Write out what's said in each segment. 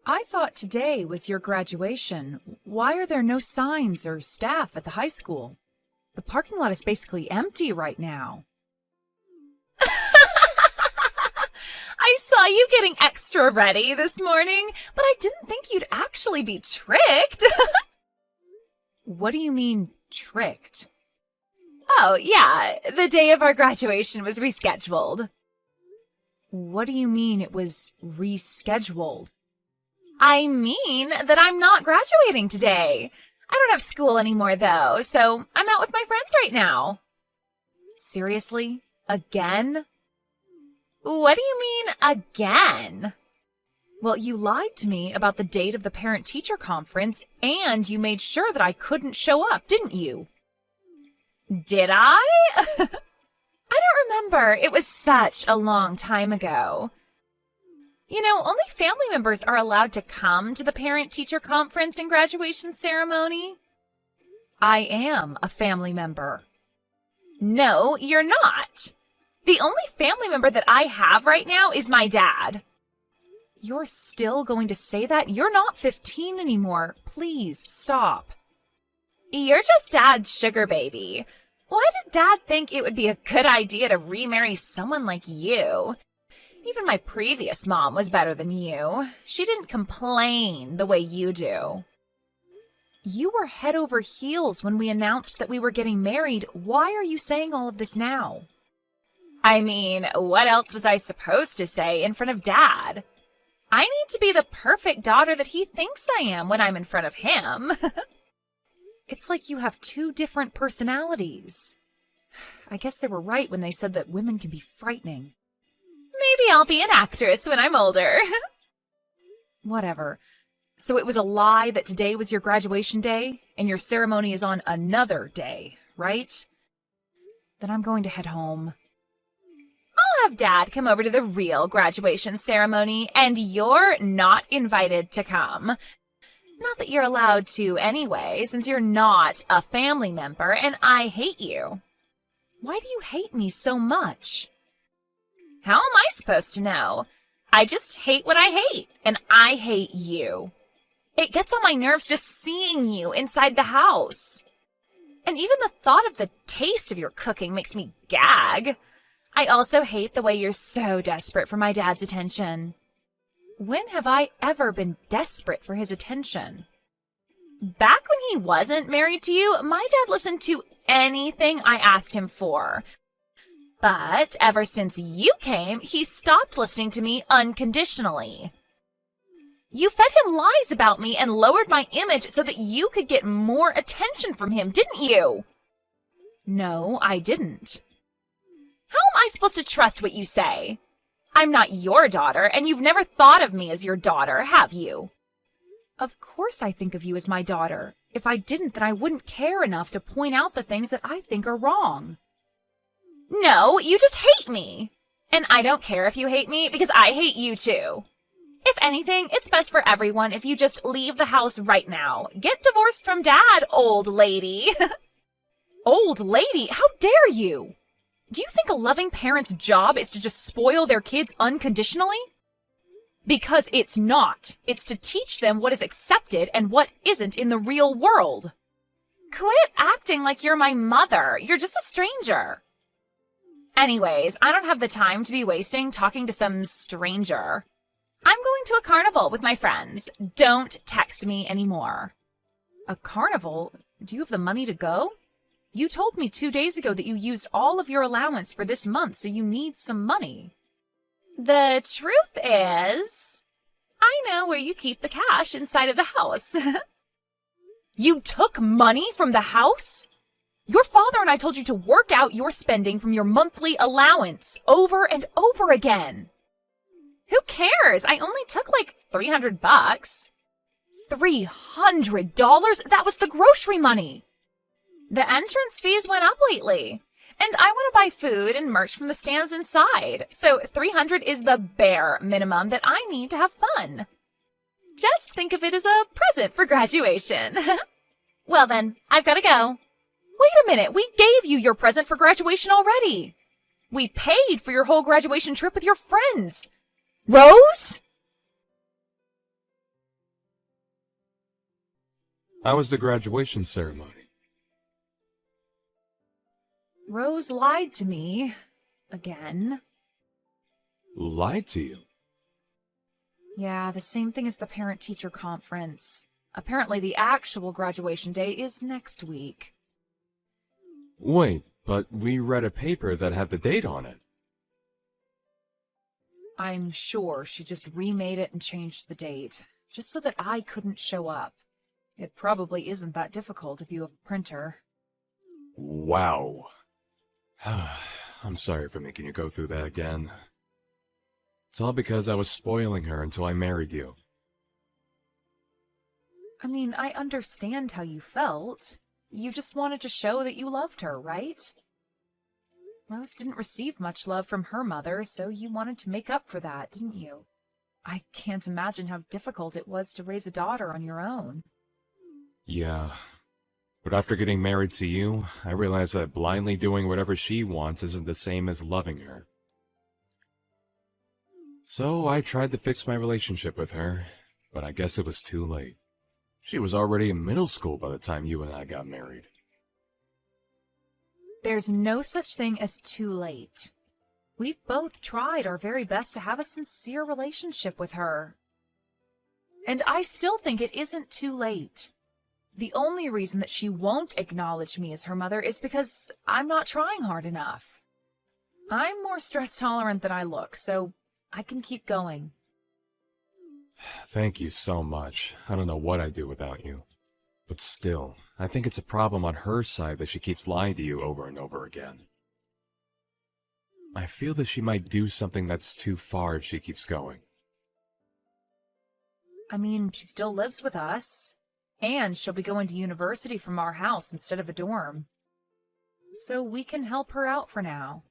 I thought today was your graduation. Why are there no signs or staff at the high school? The parking lot is basically empty right now. I saw you getting extra ready this morning, but I didn't think you'd actually be tricked. What do you mean, tricked? Oh, yeah, the day of our graduation was rescheduled. What do you mean it was rescheduled? I mean that I'm not graduating today. I don't have school anymore, though, so I'm out with my friends right now. Seriously? Again? What do you mean, again? Well, you lied to me about the date of the parent-teacher conference, and you made sure that I couldn't show up, didn't you? Did I? I don't remember. It was such a long time ago. You know, only family members are allowed to come to the parent-teacher conference and graduation ceremony. I am a family member. No, you're not. The only family member that I have right now is my dad. You're still going to say that? You're not 15 anymore. Please, stop. You're just Dad's sugar baby. Why did Dad think it would be a good idea to remarry someone like you? Even my previous mom was better than you. She didn't complain the way you do. You were head over heels when we announced that we were getting married. Why are you saying all of this now? I mean, what else was I supposed to say in front of Dad? I need to be the perfect daughter that he thinks I am when I'm in front of him. It's like you have two different personalities. I guess they were right when they said that women can be frightening. Maybe I'll be an actress when I'm older. Whatever. So it was a lie that today was your graduation day, and your ceremony is on another day, right? Then I'm going to head home. I'll have Dad come over to the real graduation ceremony, and you're not invited to come. Not that you're allowed to anyway, since you're not a family member, and I hate you. Why do you hate me so much? How am I supposed to know? I just hate what I hate, and I hate you. It gets on my nerves just seeing you inside the house. And even the thought of the taste of your cooking makes me gag. I also hate the way you're so desperate for my dad's attention. When have I ever been desperate for his attention? Back when he wasn't married to you, my dad listened to anything I asked him for. But ever since you came, he stopped listening to me unconditionally. You fed him lies about me and lowered my image so that you could get more attention from him, didn't you? No, I didn't. How am I supposed to trust what you say? I'm not your daughter, and you've never thought of me as your daughter, have you? Of course I think of you as my daughter. If I didn't, then I wouldn't care enough to point out the things that I think are wrong. No, you just hate me. And I don't care if you hate me, because I hate you too. If anything, it's best for everyone if you just leave the house right now. Get divorced from Dad, old lady. Old lady? How dare you? Do you think a loving parent's job is to just spoil their kids unconditionally? Because it's not. It's to teach them what is accepted and what isn't in the real world. Quit acting like you're my mother. You're just a stranger. Anyways, I don't have the time to be wasting talking to some stranger. I'm going to a carnival with my friends. Don't text me anymore. A carnival? Do you have the money to go? You told me 2 days ago that you used all of your allowance for this month, so you need some money. The truth is, I know where you keep the cash inside of the house. You took money from the house? Your father and I told you to work out your spending from your monthly allowance over and over again. Who cares? I only took like $300. $300? That was the grocery money. The entrance fees went up lately, and I want to buy food and merch from the stands inside, so $300 is the bare minimum that I need to have fun. Just think of it as a present for graduation. Well then, I've got to go. Wait a minute, we gave you your present for graduation already. We paid for your whole graduation trip with your friends. Rose? How was the graduation ceremony? Rose lied to me. Again. Lied to you? Yeah, the same thing as the parent-teacher conference. Apparently the actual graduation day is next week. Wait, but we read a paper that had the date on it. I'm sure she just remade it and changed the date, just so that I couldn't show up. It probably isn't that difficult if you have a printer. Wow. I'm sorry for making you go through that again. It's all because I was spoiling her until I married you. I mean, I understand how you felt. You just wanted to show that you loved her, right? Rose didn't receive much love from her mother, so you wanted to make up for that, didn't you? I can't imagine how difficult it was to raise a daughter on your own. Yeah. But after getting married to you, I realized that blindly doing whatever she wants isn't the same as loving her. So I tried to fix my relationship with her, but I guess it was too late. She was already in middle school by the time you and I got married. There's no such thing as too late. We've both tried our very best to have a sincere relationship with her. And I still think it isn't too late. The only reason that she won't acknowledge me as her mother is because I'm not trying hard enough. I'm more stress tolerant than I look, so I can keep going. Thank you so much. I don't know what I'd do without you. But still, I think it's a problem on her side that she keeps lying to you over and over again. I feel that she might do something that's too far if she keeps going. I mean, she still lives with us. And she'll be going to university from our house instead of a dorm. So we can help her out for now.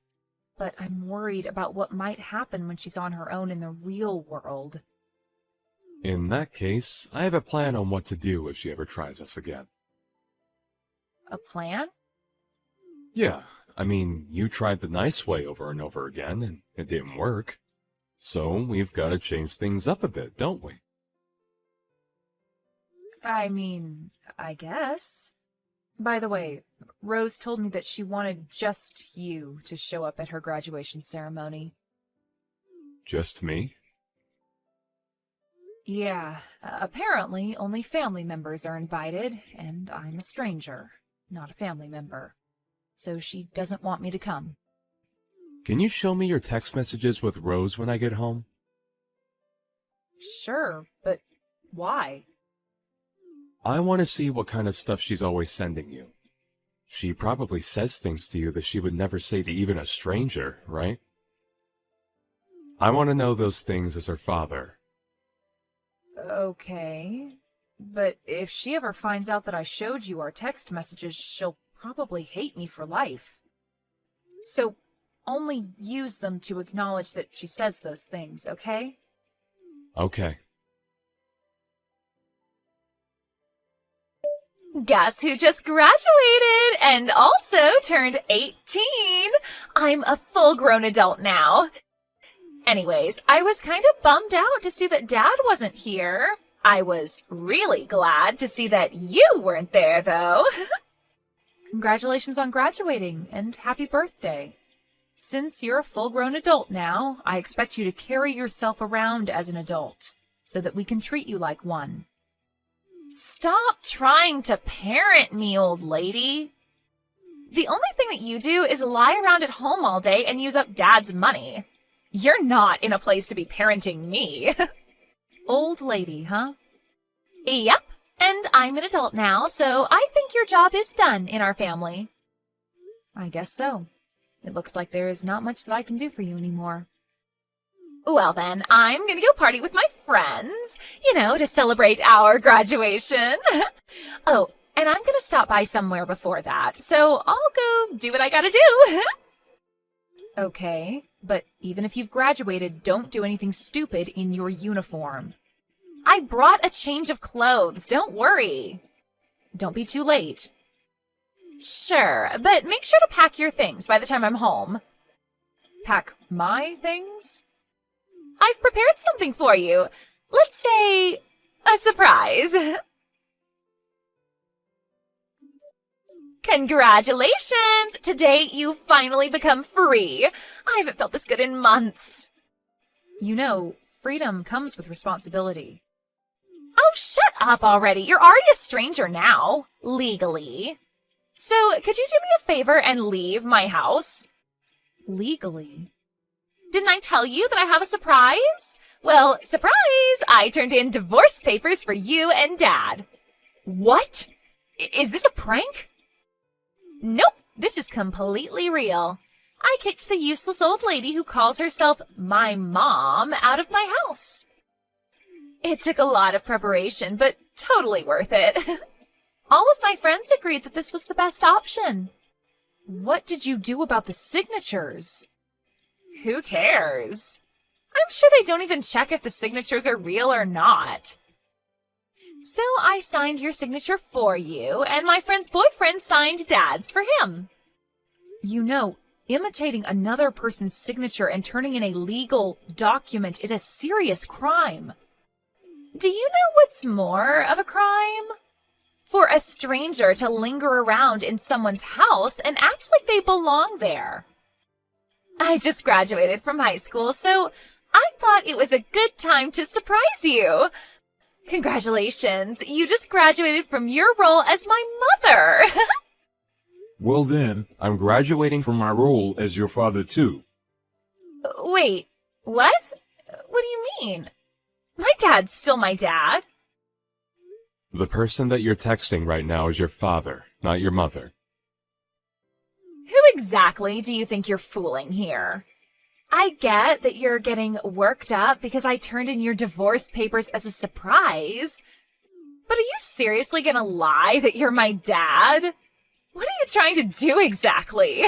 But I'm worried about what might happen when she's on her own in the real world. In that case, I have a plan on what to do if she ever tries us again. A plan? Yeah, I mean, you tried the nice way over and over again, and it didn't work. So we've got to change things up a bit, don't we? I mean, I guess. By the way, Rose told me that she wanted just you to show up at her graduation ceremony. Just me? Yeah, apparently only family members are invited, and I'm a stranger, not a family member. So she doesn't want me to come. Can you show me your text messages with Rose when I get home? Sure, but why? I want to see what kind of stuff she's always sending you. She probably says things to you that she would never say to even a stranger, right? I want to know those things as her father. Okay, but if she ever finds out that I showed you our text messages, she'll probably hate me for life. So only use them to acknowledge that she says those things, okay? Okay. Guess who just graduated and also turned 18? I'm a full-grown adult now. Anyways, I was kind of bummed out to see that Dad wasn't here. I was really glad to see that you weren't there, though. Congratulations on graduating, and happy birthday. Since you're a full-grown adult now, I expect you to carry yourself around as an adult, so that we can treat you like one. Stop trying to parent me, old lady. The only thing that you do is lie around at home all day and use up Dad's money. You're not in a place to be parenting me. Old lady, huh? Yep, and I'm an adult now, so I think your job is done in our family. I guess so. It looks like there is not much that I can do for you anymore. Well then, I'm gonna go party with my friends, to celebrate our graduation. Oh, and I'm gonna stop by somewhere before that, so I'll go do what I gotta do. Okay, but even if you've graduated, don't do anything stupid in your uniform. I brought a change of clothes, don't worry. Don't be too late. Sure, but make sure to pack your things by the time I'm home. Pack my things? I've prepared something for you. Let's say, a surprise. Congratulations! Today you finally become free. I haven't felt this good in months. You know, freedom comes with responsibility. Oh, shut up already. You're already a stranger now, legally. So, could you do me a favor and leave my house? Legally? Didn't I tell you that I have a surprise? Well, surprise! I turned in divorce papers for you and Dad. What? Is this a prank? Nope, this is completely real. I kicked the useless old lady who calls herself my mom out of my house. It took a lot of preparation, but totally worth it. All of my friends agreed that this was the best option. What did you do about the signatures? Who cares? I'm sure they don't even check if the signatures are real or not. So I signed your signature for you, and my friend's boyfriend signed Dad's for him. You know, imitating another person's signature and turning in a legal document is a serious crime. Do you know what's more of a crime? For a stranger to linger around in someone's house and act like they belong there. I just graduated from high school, so I thought it was a good time to surprise you. Congratulations, you just graduated from your role as my mother. Well then, I'm graduating from my role as your father too. Wait, what? What do you mean? My dad's still my dad. The person that you're texting right now is your father, not your mother. Who exactly do you think you're fooling here? I get that you're getting worked up because I turned in your divorce papers as a surprise. But are you seriously gonna lie that you're my dad? What are you trying to do exactly?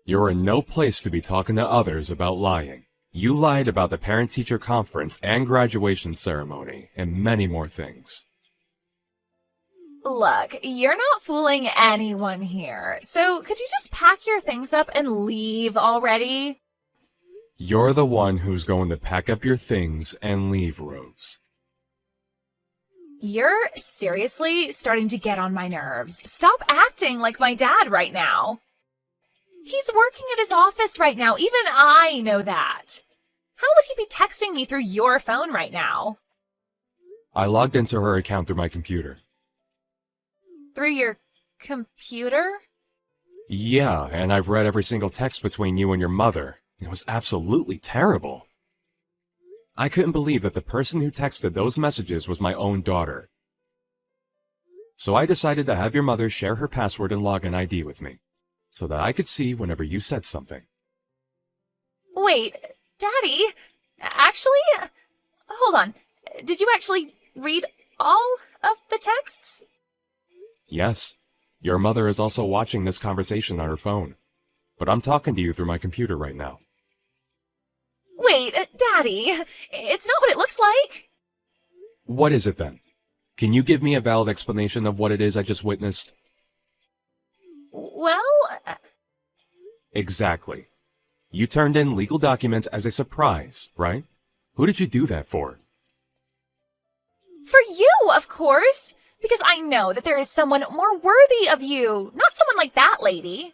You're in no place to be talking to others about lying. You lied about the parent-teacher conference and graduation ceremony, and many more things. Look, you're not fooling anyone here, so could you just pack your things up and leave already? You're the one who's going to pack up your things and leave, Rose. You're seriously starting to get on my nerves. Stop acting like my dad right now. He's working at his office right now. Even I know that. How would he be texting me through your phone right now? I logged into her account through my computer. Through your computer? Yeah, and I've read every single text between you and your mother. It was absolutely terrible. I couldn't believe that the person who texted those messages was my own daughter. So I decided to have your mother share her password and login ID with me, so that I could see whenever you said something. Wait, Daddy, actually, hold on. Did you actually read all of the texts? Yes, your mother is also watching this conversation on her phone, but I'm talking to you through my computer right now. Wait, Daddy, it's not what it looks like. What is it then? Can you give me a valid explanation of what it is I just witnessed? Well... Exactly. You turned in legal documents as a surprise, right? Who did you do that for? For you, of course. Because I know that there is someone more worthy of you, not someone like that lady.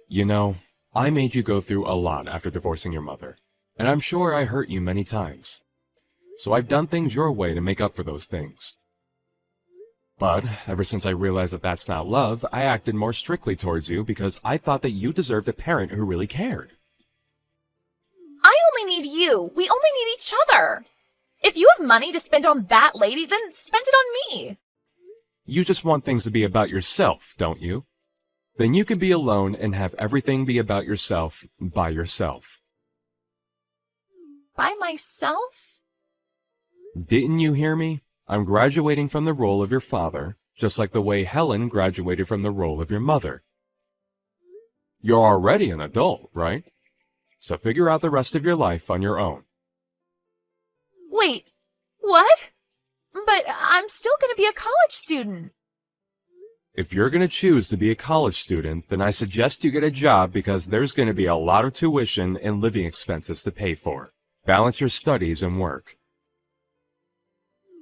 You know, I made you go through a lot after divorcing your mother, and I'm sure I hurt you many times. So I've done things your way to make up for those things. But ever since I realized that that's not love, I acted more strictly towards you because I thought that you deserved a parent who really cared. I only need you. We only need each other. If you have money to spend on that lady, then spend it on me. You just want things to be about yourself, don't you? Then you can be alone and have everything be about yourself by yourself. By myself? Didn't you hear me? I'm graduating from the role of your father, just like the way Helen graduated from the role of your mother. You're already an adult, right? So figure out the rest of your life on your own. Wait, what? But I'm still going to be a college student. If you're going to choose to be a college student, then I suggest you get a job because there's going to be a lot of tuition and living expenses to pay for. Balance your studies and work.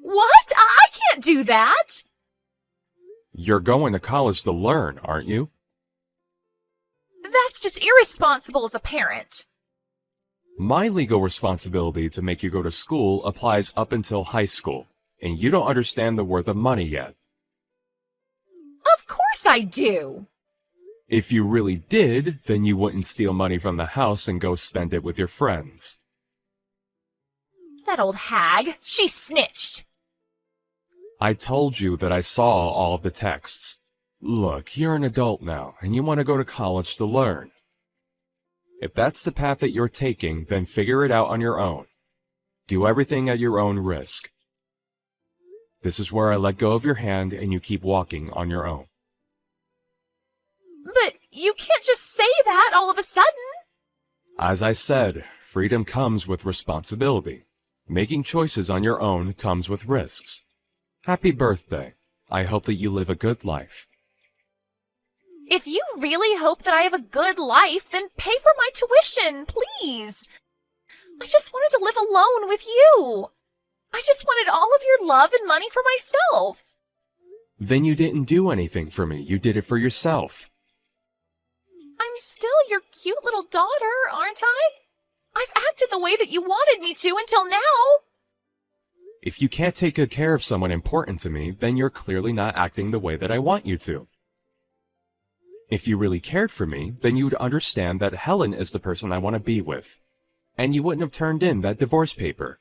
What? I can't do that. You're going to college to learn, aren't you? That's just irresponsible as a parent. My legal responsibility to make you go to school applies up until high school, and you don't understand the worth of money yet. Of course I do. If you really did, then you wouldn't steal money from the house and go spend it with your friends. That old hag, she snitched. I told you that I saw all of the texts. Look, you're an adult now, and you want to go to college to learn. If that's the path that you're taking, then figure it out on your own. Do everything at your own risk. This is where I let go of your hand and you keep walking on your own. But you can't just say that all of a sudden. As I said, freedom comes with responsibility. Making choices on your own comes with risks. Happy birthday. I hope that you live a good life. If you really hope that I have a good life, then pay for my tuition, please. I just wanted to live alone with you. I just wanted all of your love and money for myself. Then you didn't do anything for me. You did it for yourself. I'm still your cute little daughter, aren't I? I've acted the way that you wanted me to until now. If you can't take good care of someone important to me, then you're clearly not acting the way that I want you to. If you really cared for me, then you would understand that Helen is the person I want to be with, and you wouldn't have turned in that divorce paper.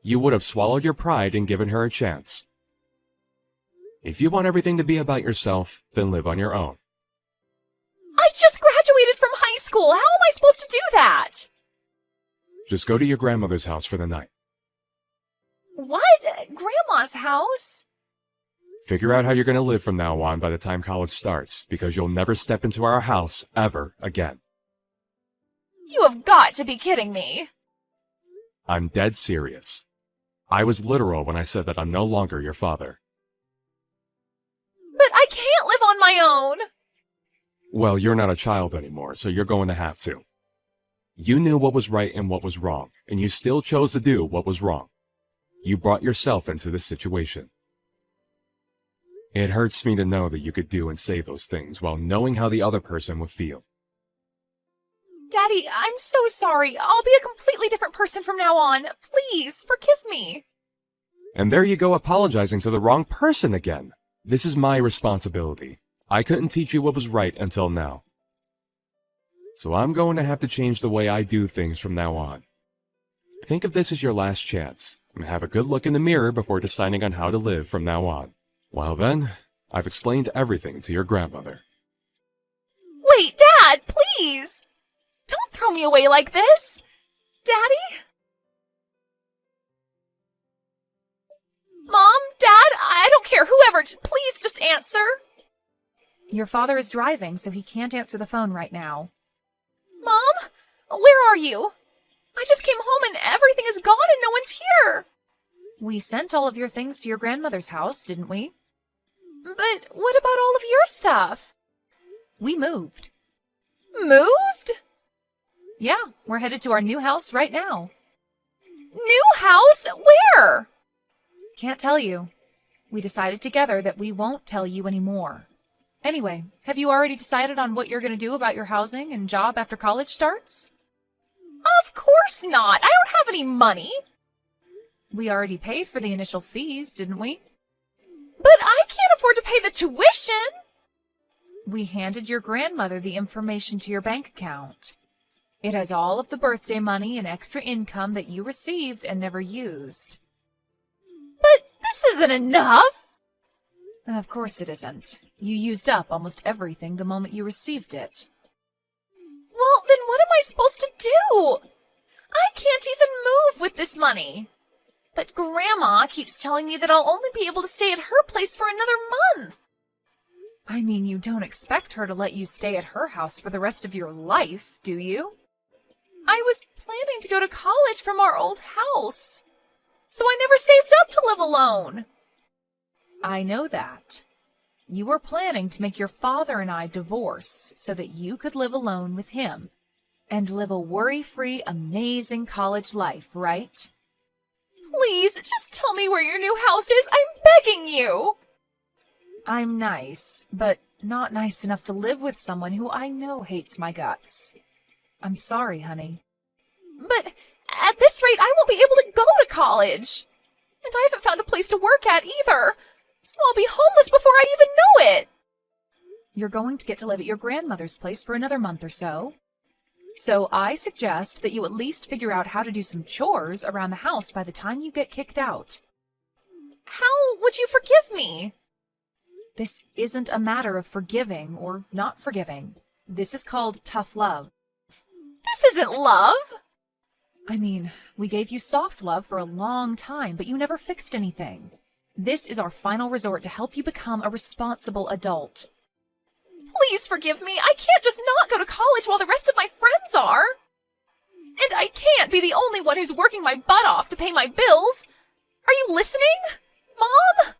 You would have swallowed your pride and given her a chance. If you want everything to be about yourself, then live on your own. I just graduated from high school. How am I supposed to do that? Just go to your grandmother's house for the night. What? Grandma's house? Figure out how you're going to live from now on by the time college starts, because you'll never step into our house ever again. You have got to be kidding me. I'm dead serious. I was literal when I said that I'm no longer your father. But I can't live on my own. Well, you're not a child anymore, so you're going to have to. You knew what was right and what was wrong, and you still chose to do what was wrong. You brought yourself into this situation. It hurts me to know that you could do and say those things while knowing how the other person would feel. Daddy, I'm so sorry. I'll be a completely different person from now on. Please, forgive me. And there you go apologizing to the wrong person again. This is my responsibility. I couldn't teach you what was right until now. So I'm going to have to change the way I do things from now on. Think of this as your last chance, and have a good look in the mirror before deciding on how to live from now on. Well then, I've explained everything to your grandmother. Wait, Dad, please! Don't throw me away like this! Daddy? Mom? Dad? I don't care, whoever, please just answer! Your father is driving, so he can't answer the phone right now. Mom? Where are you? I just came home and everything is gone and no one's here! We sent all of your things to your grandmother's house, didn't we? But what about all of your stuff? We moved. Moved? Yeah, we're headed to our new house right now. New house? Where? Can't tell you. We decided together that we won't tell you anymore. Anyway, have you already decided on what you're going to do about your housing and job after college starts? Of course not. I don't have any money. We already paid for the initial fees, didn't we? But I can't afford to pay the tuition. We handed your grandmother the information to your bank account. It has all of the birthday money and extra income that you received and never used. But this isn't enough. Of course it isn't. You used up almost everything the moment you received it. Well, then what am I supposed to do? I can't even move with this money. But Grandma keeps telling me that I'll only be able to stay at her place for another month. I mean, you don't expect her to let you stay at her house for the rest of your life, do you? I was planning to go to college from our old house, so I never saved up to live alone. I know that. You were planning to make your father and I divorce so that you could live alone with him and live a worry-free, amazing college life, right? Please, just tell me where your new house is. I'm begging you. I'm nice, but not nice enough to live with someone who I know hates my guts. I'm sorry, honey. But at this rate, I won't be able to go to college. And I haven't found a place to work at either. So I'll be homeless before I even know it. You're going to get to live at your grandmother's place for another month or so. So I suggest that you at least figure out how to do some chores around the house by the time you get kicked out. How would you forgive me? This isn't a matter of forgiving or not forgiving. This is called tough love. This isn't love. I mean, we gave you soft love for a long time, but you never fixed anything. This is our final resort to help you become a responsible adult. Please forgive me. I can't just not go to college while the rest of my friends are. And I can't be the only one who's working my butt off to pay my bills. Are you listening, Mom?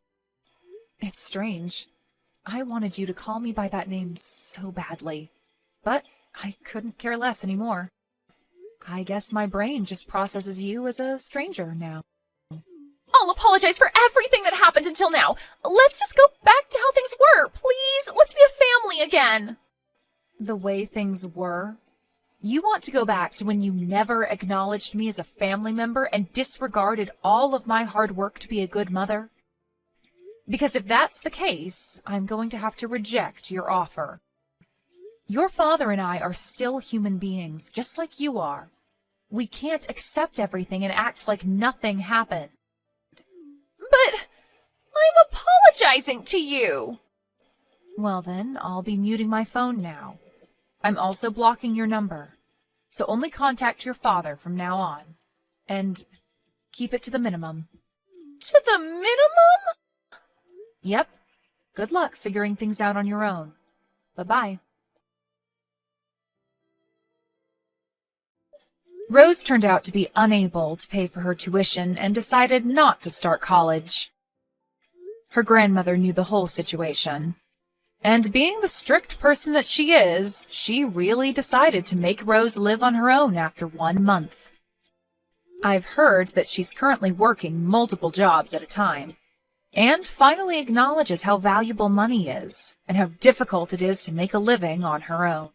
It's strange. I wanted you to call me by that name so badly, but I couldn't care less anymore. I guess my brain just processes you as a stranger now. I'll apologize for everything that happened until now. Let's just go back to how things were, please. Let's be a family again. The way things were? You want to go back to when you never acknowledged me as a family member and disregarded all of my hard work to be a good mother? Because if that's the case, I'm going to have to reject your offer. Your father and I are still human beings, just like you are. We can't accept everything and act like nothing happened. But I'm apologizing to you. Well then, I'll be muting my phone now. I'm also blocking your number, so only contact your father from now on. And keep it to the minimum. To the minimum? Yep. Good luck figuring things out on your own. Bye-bye. Rose turned out to be unable to pay for her tuition and decided not to start college. Her grandmother knew the whole situation. And being the strict person that she is, she really decided to make Rose live on her own after 1 month. I've heard that she's currently working multiple jobs at a time, and finally acknowledges how valuable money is, and how difficult it is to make a living on her own.